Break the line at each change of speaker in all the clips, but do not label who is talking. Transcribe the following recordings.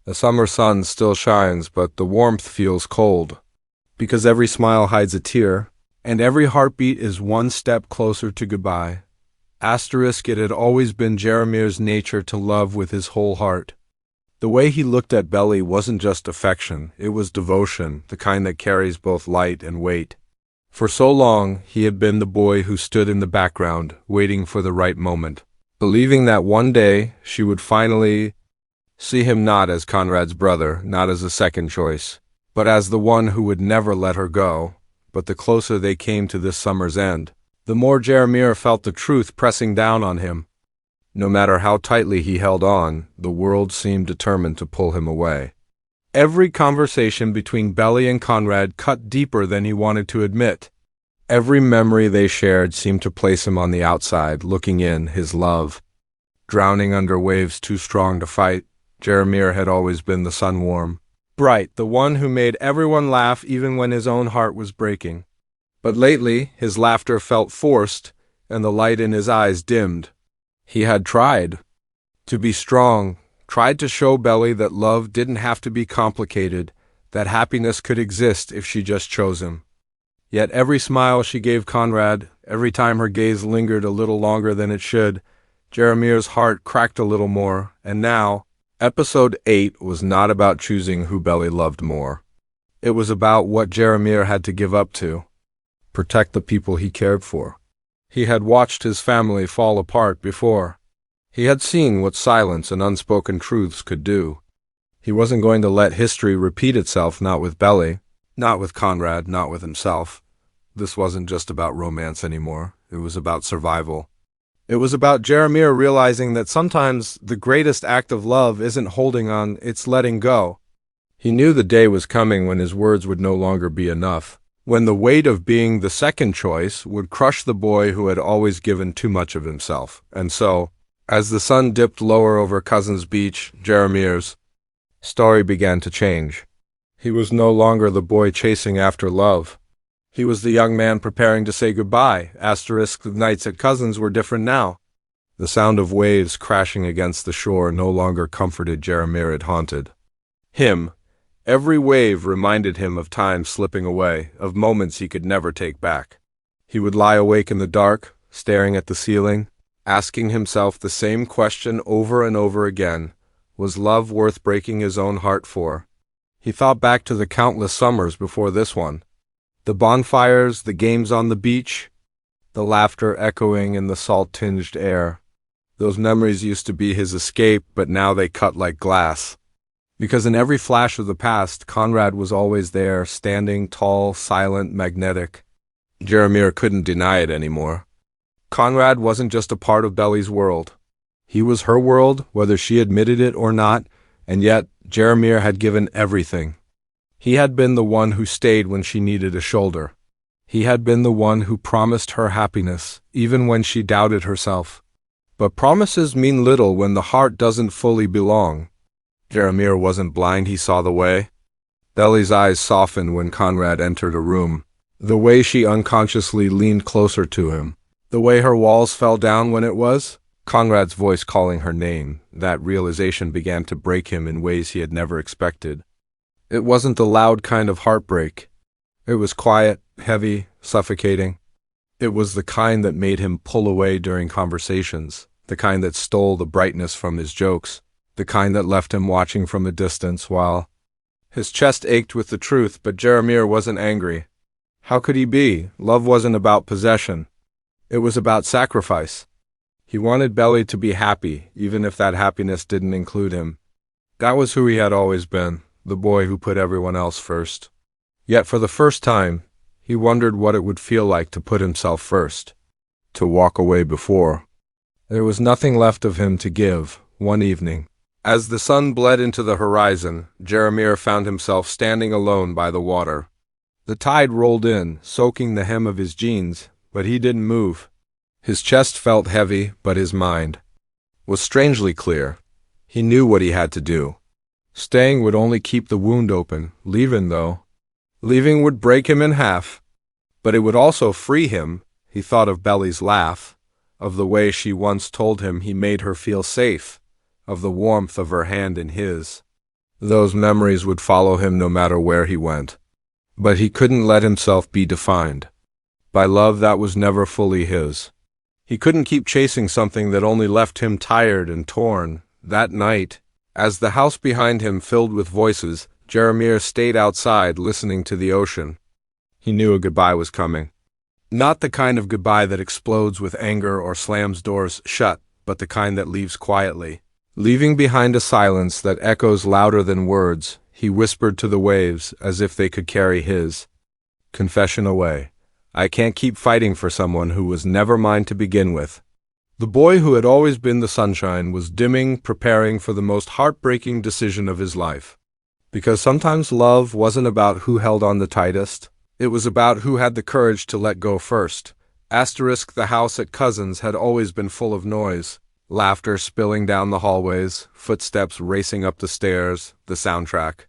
The summer sun still shines, but the warmth feels cold. Because every smile hides a tear, and every heartbeat is one step closer to goodbye. Asterisk, it had always been Jaramir's nature to love with his whole heart. The way he looked at Belly wasn't just affection, it was devotion, the kind that carries both light and weight. For so long, he had been the boy who stood in the background, waiting for the right moment, believing that one day she would finally see him not as Conrad's brother, not as a second choice, but as the one who would never let her go. But the closer they came to this summer's end, the more Jaramir felt the truth pressing down on him. No matter how tightly he held on, the world seemed determined to pull him away. Every conversation between Belly and Conrad cut deeper than he wanted to admit. Every memory they shared seemed to place him on the outside, looking in, his love. Drowning under waves too strong to fight, Jaramir had always been the sun-warm, bright, the one who made everyone laugh even when his own heart was breaking. But lately, his laughter felt forced, and the light in his eyes dimmed. He had tried to be strong, tried to show Belly that love didn't have to be complicated, that happiness could exist if she just chose him. Yet every smile she gave Conrad, every time her gaze lingered a little longer than it should, Jaramir's heart cracked a little more, and now, Episode 8 was not about choosing who Belly loved more. It was about what Jaramir had to give up to protect the people he cared for. He had watched his family fall apart before. He had seen what silence and unspoken truths could do. He wasn't going to let history repeat itself, not with Belly, not with Conrad, not with himself. This wasn't just about romance anymore. It was about survival. It was about Jaramir realizing that sometimes the greatest act of love isn't holding on, it's letting go. He knew the day was coming when his words would no longer be enough, when the weight of being the second choice would crush the boy who had always given too much of himself. And so, as the sun dipped lower over Cousins Beach, Jaramir's story began to change. He was no longer the boy chasing after love. He was the young man preparing to say goodbye. Asterisk, the nights at Cousins were different now. The sound of waves crashing against the shore no longer comforted Jaramir, it haunted him. Every wave reminded him of time slipping away, of moments he could never take back. He would lie awake in the dark, staring at the ceiling, asking himself the same question over and over again. Was love worth breaking his own heart for? He thought back to the countless summers before this one. The bonfires, the games on the beach, the laughter echoing in the salt-tinged air. Those memories used to be his escape, but now they cut like glass. Because in every flash of the past, Conrad was always there, standing tall, silent, magnetic. Jaramir couldn't deny it anymore. Conrad wasn't just a part of Belly's world. He was her world, whether she admitted it or not, and yet Jaramir had given everything. He had been the one who stayed when she needed a shoulder. He had been the one who promised her happiness, even when she doubted herself. But promises mean little when the heart doesn't fully belong. Jaramir wasn't blind, he saw the way. Belly's eyes softened when Conrad entered a room. The way she unconsciously leaned closer to him. The way her walls fell down when it was Conrad's voice calling her name. That realization began to break him in ways he had never expected. It wasn't the loud kind of heartbreak. It was quiet, heavy, suffocating. It was the kind that made him pull away during conversations, the kind that stole the brightness from his jokes, the kind that left him watching from a distance while his chest ached with the truth. But Jaramir wasn't angry. How could he be? Love wasn't about possession. It was about sacrifice. He wanted Belly to be happy, even if that happiness didn't include him. That was who he had always been. The boy who put everyone else first. Yet for the first time, he wondered what it would feel like to put himself first, to walk away before. There was nothing left of him to give. One evening, as the sun bled into the horizon, Jaramir found himself standing alone by the water. The tide rolled in, soaking the hem of his jeans, but he didn't move. His chest felt heavy, but his mind was strangely clear. He knew what he had to do. Staying would only keep the wound open. Leaving would break him in half. But it would also free him. He thought of Belly's laugh, of the way she once told him he made her feel safe, of the warmth of her hand in his. Those memories would follow him no matter where he went. But he couldn't let himself be defined by love that was never fully his. He couldn't keep chasing something that only left him tired and torn. That night, as the house behind him filled with voices, Jeremiah stayed outside listening to the ocean. He knew a goodbye was coming. Not the kind of goodbye that explodes with anger or slams doors shut, but the kind that leaves quietly. Leaving behind a silence that echoes louder than words, he whispered to the waves as if they could carry his confession away. I can't keep fighting for someone who was never mine to begin with. The boy who had always been the sunshine was dimming, preparing for the most heartbreaking decision of his life. Because sometimes love wasn't about who held on the tightest. It was about who had the courage to let go first. The house at Cousins had always been full of noise. Laughter spilling down the hallways, footsteps racing up the stairs, the soundtrack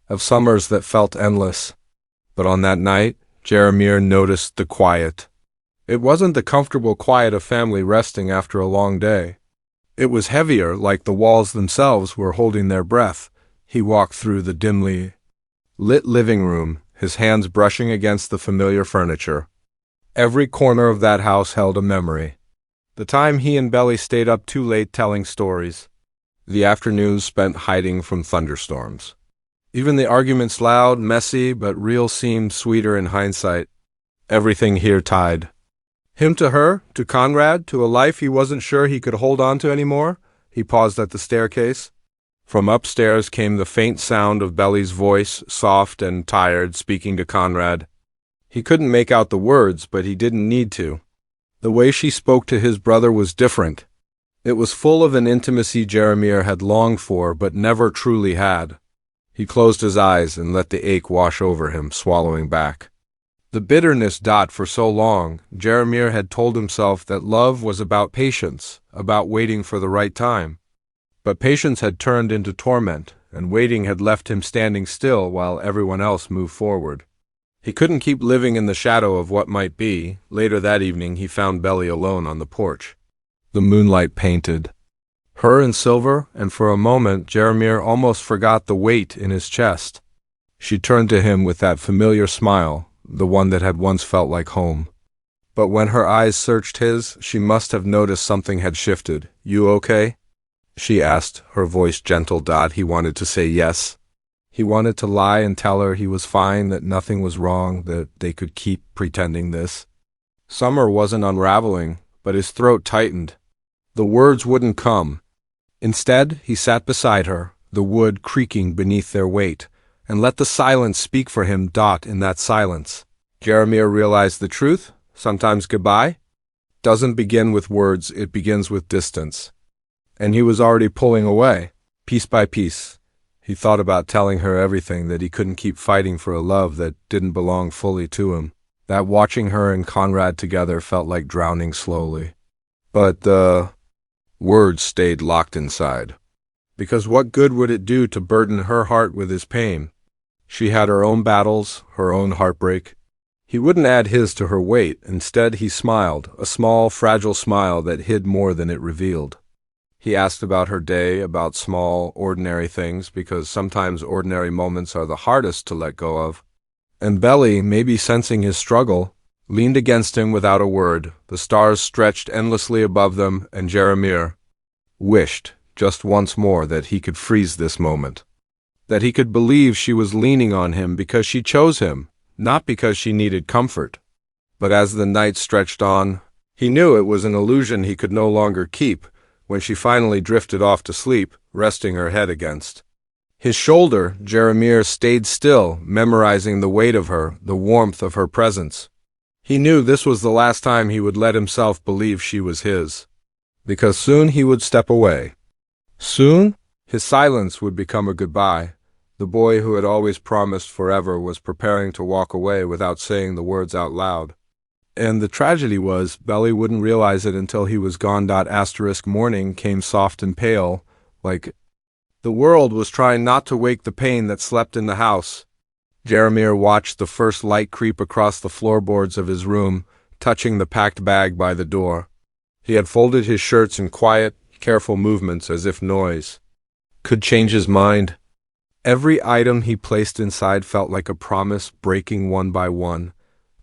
of summers that felt endless. But on that night, Jeremiah noticed the quiet. It wasn't the comfortable quiet of family resting after a long day. It was heavier, like the walls themselves were holding their breath. He walked through the dimly lit living room, his hands brushing against the familiar furniture. Every corner of that house held a memory. The time he and Belly stayed up too late telling stories. The afternoons spent hiding from thunderstorms. Even the arguments, loud, messy, but real, seemed sweeter in hindsight. Everything here tied him to her, to Conrad, to a life he wasn't sure he could hold on to anymore. He paused at the staircase. From upstairs came the faint sound of Belly's voice, soft and tired, speaking to Conrad. He couldn't make out the words, but he didn't need to. The way she spoke to his brother was different. It was full of an intimacy Jeremiah had longed for, but never truly had. He closed his eyes and let the ache wash over him, swallowing back the bitterness. For so long, Jeremiah had told himself that love was about patience, about waiting for the right time. But patience had turned into torment, and waiting had left him standing still while everyone else moved forward. He couldn't keep living in the shadow of what might be. Later that evening, he found Belly alone on the porch. The moonlight painted her in silver, and for a moment, Jeremiah almost forgot the weight in his chest. She turned to him with that familiar smile, the one that had once felt like home. But when her eyes searched his, she must have noticed something had shifted. You okay? She asked, her voice gentle. He wanted to say yes. He wanted to lie and tell her he was fine, that nothing was wrong, that they could keep pretending this. Summer wasn't unraveling, but his throat tightened. The words wouldn't come. Instead, he sat beside her, the wood creaking beneath their weight, and let the silence speak for him. In that silence, Jeremiah realized the truth. Sometimes goodbye doesn't begin with words, it begins with distance. And he was already pulling away, piece by piece. He thought about telling her everything, that he couldn't keep fighting for a love that didn't belong fully to him, that watching her and Conrad together felt like drowning slowly. But the words stayed locked inside. Because what good would it do to burden her heart with his pain? She had her own battles, her own heartbreak. He wouldn't add his to her weight. Instead, he smiled, a small, fragile smile that hid more than it revealed. He asked about her day, about small, ordinary things, because sometimes ordinary moments are the hardest to let go of. And Belly, maybe sensing his struggle, leaned against him without a word. The stars stretched endlessly above them, and Jeremiah wished, just once more, that he could freeze this moment. That he could believe she was leaning on him because she chose him, not because she needed comfort. But as the night stretched on, he knew it was an illusion he could no longer keep. When she finally drifted off to sleep, resting her head against his shoulder, Jeremiah stayed still, memorizing the weight of her, the warmth of her presence. He knew this was the last time he would let himself believe she was his. Because soon he would step away. Soon, his silence would become a goodbye. The boy who had always promised forever was preparing to walk away without saying the words out loud. And the tragedy was, Belly wouldn't realize it until he was gone. Morning came soft and pale, like the world was trying not to wake the pain that slept in the house. Jeremiah watched the first light creep across the floorboards of his room, touching the packed bag by the door. He had folded his shirts in quiet, careful movements as if noise could change his mind. Every item he placed inside felt like a promise, breaking one by one.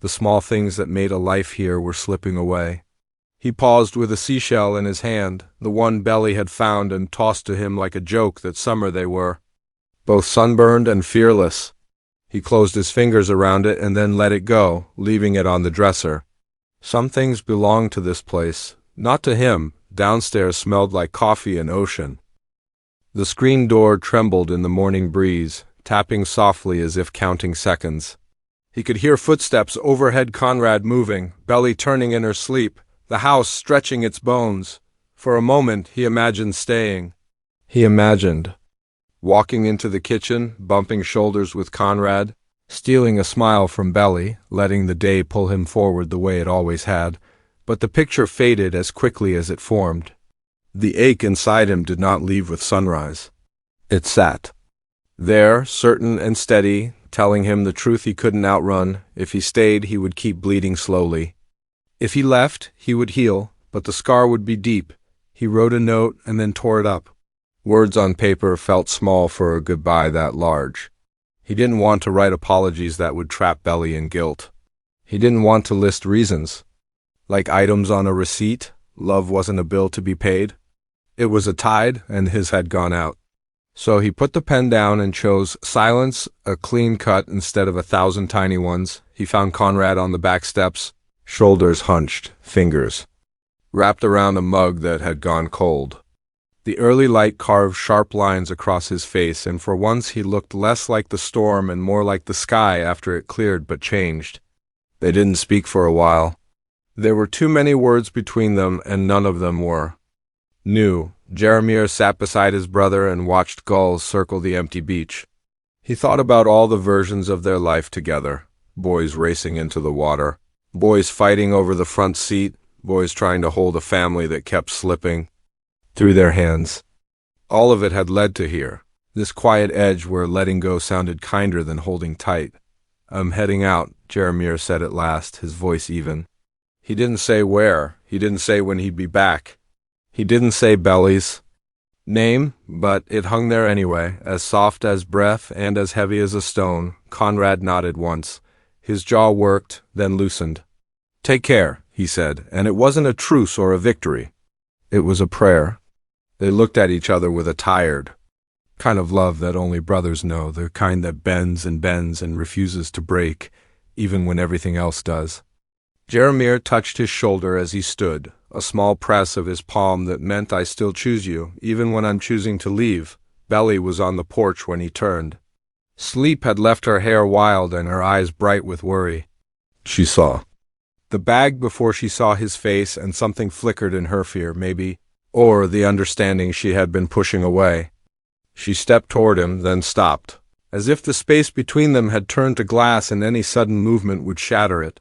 The small things that made a life here were slipping away. He paused with a seashell in his hand, the one Belly had found and tossed to him like a joke that summer they were. Both sunburned and fearless. He closed his fingers around it and then let it go, leaving it on the dresser. Some things belonged to this place, not to him. Downstairs smelled like coffee and ocean. The screen door trembled in the morning breeze, tapping softly as if counting seconds. He could hear footsteps overhead, Conrad moving, Belly turning in her sleep, the house stretching its bones. For a moment he imagined staying. He imagined walking into the kitchen, bumping shoulders with Conrad, stealing a smile from Belly, letting the day pull him forward the way it always had. But the picture faded as quickly as it formed. The ache inside him did not leave with sunrise. It sat there, certain and steady, telling him the truth he couldn't outrun. If he stayed, he would keep bleeding slowly. If he left, he would heal, but the scar would be deep. He wrote a note and then tore it up. Words on paper felt small for a goodbye that large. He didn't want to write apologies that would trap Belly in guilt. He didn't want to list reasons. Like items on a receipt, love wasn't a bill to be paid. It was a tide, and his had gone out. So he put the pen down and chose silence, a clean cut instead of 1,000 tiny ones. He found Conrad on the back steps, shoulders hunched, fingers wrapped around a mug that had gone cold. The early light carved sharp lines across his face, and for once he looked less like the storm and more like the sky after it cleared but changed. They didn't speak for a while. There were too many words between them, and none of them were new. Jeremiah sat beside his brother and watched gulls circle the empty beach. He thought about all the versions of their life together. Boys racing into the water. Boys fighting over the front seat. Boys trying to hold a family that kept slipping through their hands. All of it had led to here, this quiet edge where letting go sounded kinder than holding tight. "I'm heading out," Jeremiah said at last, his voice even. He didn't say where. He didn't say when he'd be back. He didn't say Belly's name, but it hung there anyway, as soft as breath and as heavy as a stone. Conrad nodded once. His jaw worked, then loosened. "Take care," he said, and it wasn't a truce or a victory. It was a prayer. They looked at each other with a tired kind of love that only brothers know, the kind that bends and refuses to break, even when everything else does. Jeremiah touched his shoulder as he stood, a small press of his palm that meant, "I still choose you, even when I'm choosing to leave." Belly was on the porch when he turned. Sleep had left her hair wild and her eyes bright with worry. She saw the bag before she saw his face, and something flickered in her fear, maybe, or the understanding she had been pushing away. She stepped toward him, then stopped, as if the space between them had turned to glass and any sudden movement would shatter it.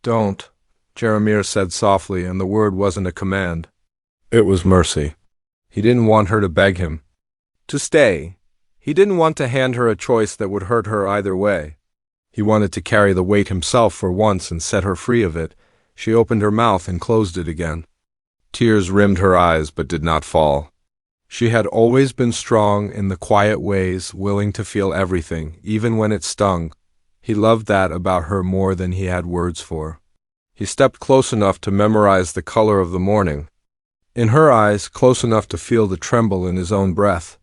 "Don't," Jeremiah said softly, and the word wasn't a command. It was mercy. He didn't want her to beg him to stay. He didn't want to hand her a choice that would hurt her either way. He wanted to carry the weight himself for once and set her free of it. She opened her mouth and closed it again. Tears rimmed her eyes but did not fall. She had always been strong in the quiet ways, willing to feel everything, even when it stung. He loved that about her more than he had words for. He stepped close enough to memorize the color of the morning. In her eyes, close enough to feel the tremble in his own breath.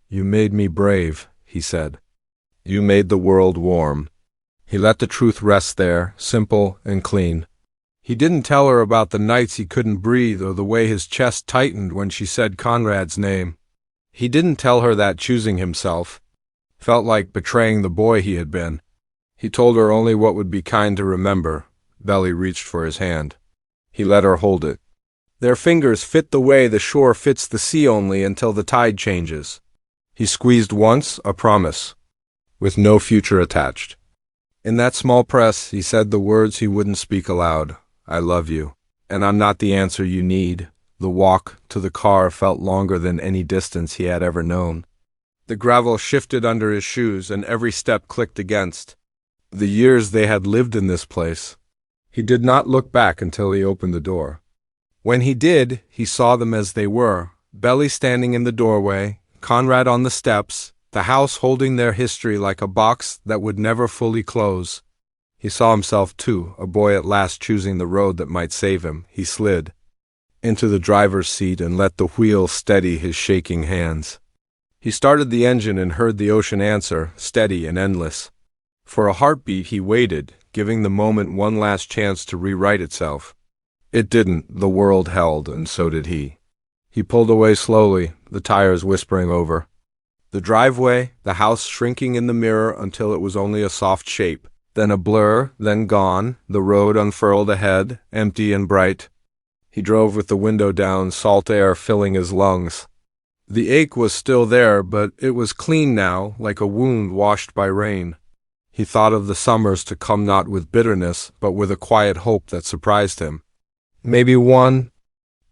"You made me brave," he said. "You made the world warm." He let the truth rest there, simple and clean. He didn't tell her about the nights he couldn't breathe or the way his chest tightened when she said Conrad's name. He didn't tell her that choosing himself felt like betraying the boy he had been. He told her only what would be kind to remember. Belly reached for his hand. He let her hold it. Their fingers fit the way the shore fits the sea only until the tide changes. He squeezed once, a promise, with no future attached. In that small press, he said the words he wouldn't speak aloud. "I love you, and I'm not the answer you need." The walk to the car felt longer than any distance he had ever known. The gravel shifted under his shoes, and every step clicked against the years they had lived in this place. He did not look back until he opened the door. When he did, he saw them as they were, Belly standing in the doorway, Conrad on the steps, the house holding their history like a box that would never fully close. He saw himself, too, a boy at last choosing the road that might save him. He slid into the driver's seat and let the wheel steady his shaking hands. He started the engine and heard the ocean answer, steady and endless. For a heartbeat he waited, giving the moment one last chance to rewrite itself. It didn't. The world held, and so did he. He pulled away slowly, the tires whispering over the driveway, the house shrinking in the mirror until it was only a soft shape, then a blur, then gone, the road unfurled ahead, empty and bright. He drove with the window down, salt air filling his lungs. The ache was still there, but it was clean now, like a wound washed by rain. He thought of the summers to come, not with bitterness, but with a quiet hope that surprised him. Maybe one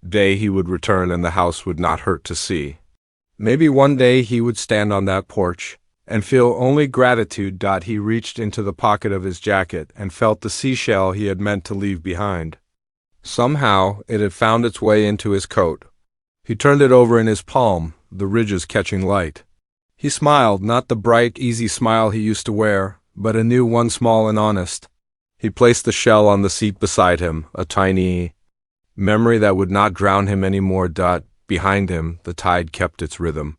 day he would return and the house would not hurt to see. Maybe one day he would stand on that porch and feel only gratitude. He reached into the pocket of his jacket and felt the seashell he had meant to leave behind. Somehow it had found its way into his coat. He turned it over in his palm, the ridges catching light. He smiled, not the bright, easy smile he used to wear, but a new one, small and honest. He placed the shell on the seat beside him, a tiny memory that would not drown him anymore. Behind him, the tide kept its rhythm.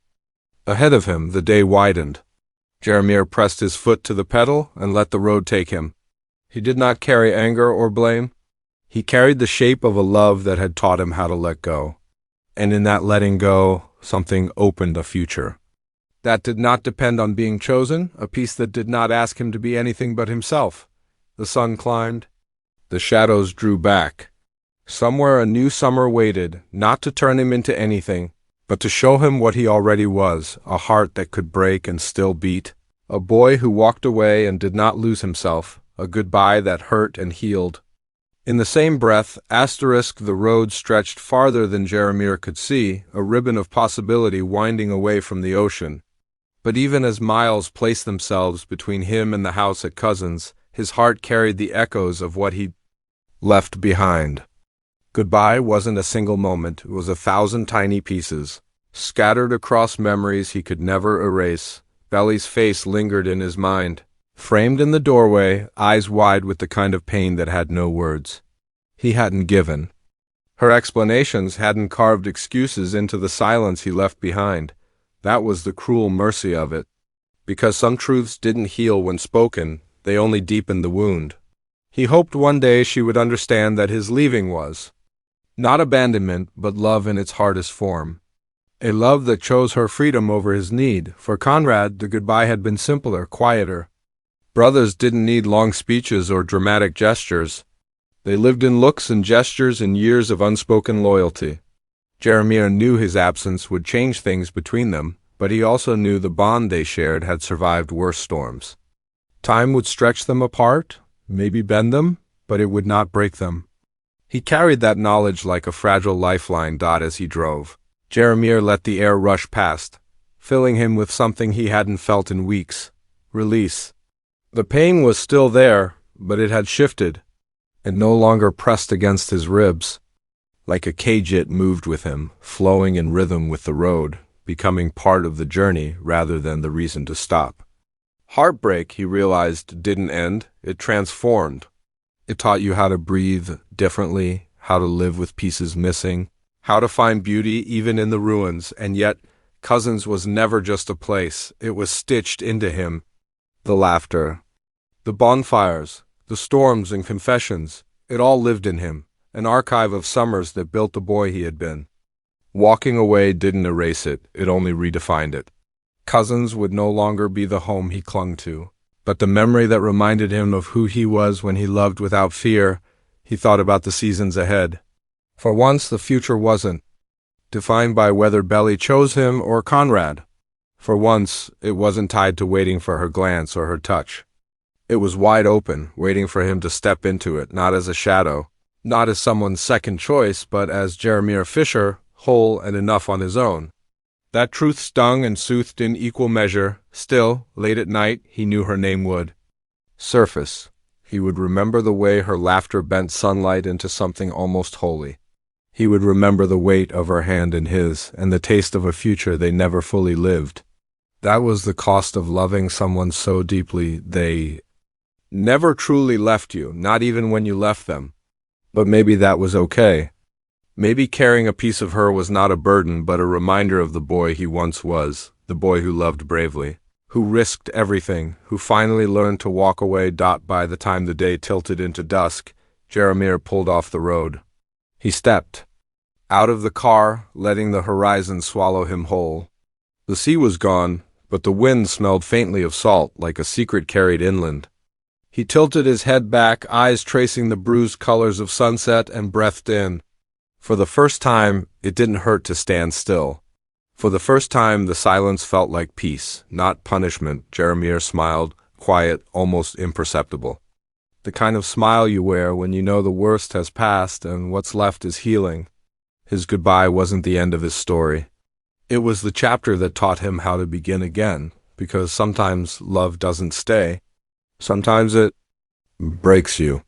Ahead of him, the day widened. Jeremiah pressed his foot to the pedal and let the road take him. He did not carry anger or blame. He carried the shape of a love that had taught him how to let go. And in that letting go, something opened a future that did not depend on being chosen, a peace that did not ask him to be anything but himself. The sun climbed. The shadows drew back. Somewhere a new summer waited, not to turn him into anything, but to show him what he already was, a heart that could break and still beat, a boy who walked away and did not lose himself, a goodbye that hurt and healed. In the same breath, the road stretched farther than Jeremiah could see, a ribbon of possibility winding away from the ocean. But even as miles placed themselves between him and the house at Cousins, his heart carried the echoes of what he'd left behind. Goodbye wasn't a single moment, it was 1,000 tiny pieces, scattered across memories he could never erase. Belly's face lingered in his mind, framed in the doorway, eyes wide with the kind of pain that had no words. He hadn't given. Her explanations hadn't carved excuses into the silence he left behind. That was the cruel mercy of it. Because some truths didn't heal when spoken, they only deepened the wound. He hoped one day she would understand that his leaving was not abandonment, but love in its hardest form. A love that chose her freedom over his need. For Conrad, the goodbye had been simpler, quieter. Brothers didn't need long speeches or dramatic gestures. They lived in looks and gestures and years of unspoken loyalty. Jeremiah knew his absence would change things between them, but he also knew the bond they shared had survived worse storms. Time would stretch them apart, maybe bend them, but it would not break them. He carried that knowledge like a fragile lifeline. As he drove, Jeremiah let the air rush past, filling him with something he hadn't felt in weeks. Release. The pain was still there, but it had shifted. It no longer pressed against his ribs. Like a cage, it moved with him, flowing in rhythm with the road, becoming part of the journey rather than the reason to stop. Heartbreak, he realized, didn't end. It transformed. It taught you how to breathe differently, how to live with pieces missing, how to find beauty even in the ruins, and yet Cousins was never just a place. It was stitched into him. The laughter, the bonfires, the storms and confessions, it all lived in him, an archive of summers that built the boy he had been. Walking away didn't erase it, it only redefined it. Cousins would no longer be the home he clung to, but the memory that reminded him of who he was when he loved without fear. He thought about the seasons ahead. For once, the future wasn't defined by whether Belly chose him or Conrad. For once, it wasn't tied to waiting for her glance or her touch. It was wide open, waiting for him to step into it, not as a shadow, not as someone's second choice, but as Jeremiah Fisher, whole and enough on his own. That truth stung and soothed in equal measure. Still, late at night, he knew her name would surface. He would remember the way her laughter bent sunlight into something almost holy. He would remember the weight of her hand in his, and the taste of a future they never fully lived. That was the cost of loving someone so deeply they never truly left you, not even when you left them. But maybe that was okay. Maybe carrying a piece of her was not a burden, but a reminder of the boy he once was, the boy who loved bravely, who risked everything, who finally learned to walk away. By the time the day tilted into dusk, Jeremiah pulled off the road. He stepped out of the car, letting the horizon swallow him whole. The sea was gone, but the wind smelled faintly of salt, like a secret carried inland. He tilted his head back, eyes tracing the bruised colors of sunset, and breathed in. For the first time, it didn't hurt to stand still. For the first time, the silence felt like peace, not punishment. Jeremiah smiled, quiet, almost imperceptible. The kind of smile you wear when you know the worst has passed and what's left is healing. His goodbye wasn't the end of his story. It was the chapter that taught him how to begin again, because sometimes love doesn't stay. Sometimes it breaks you.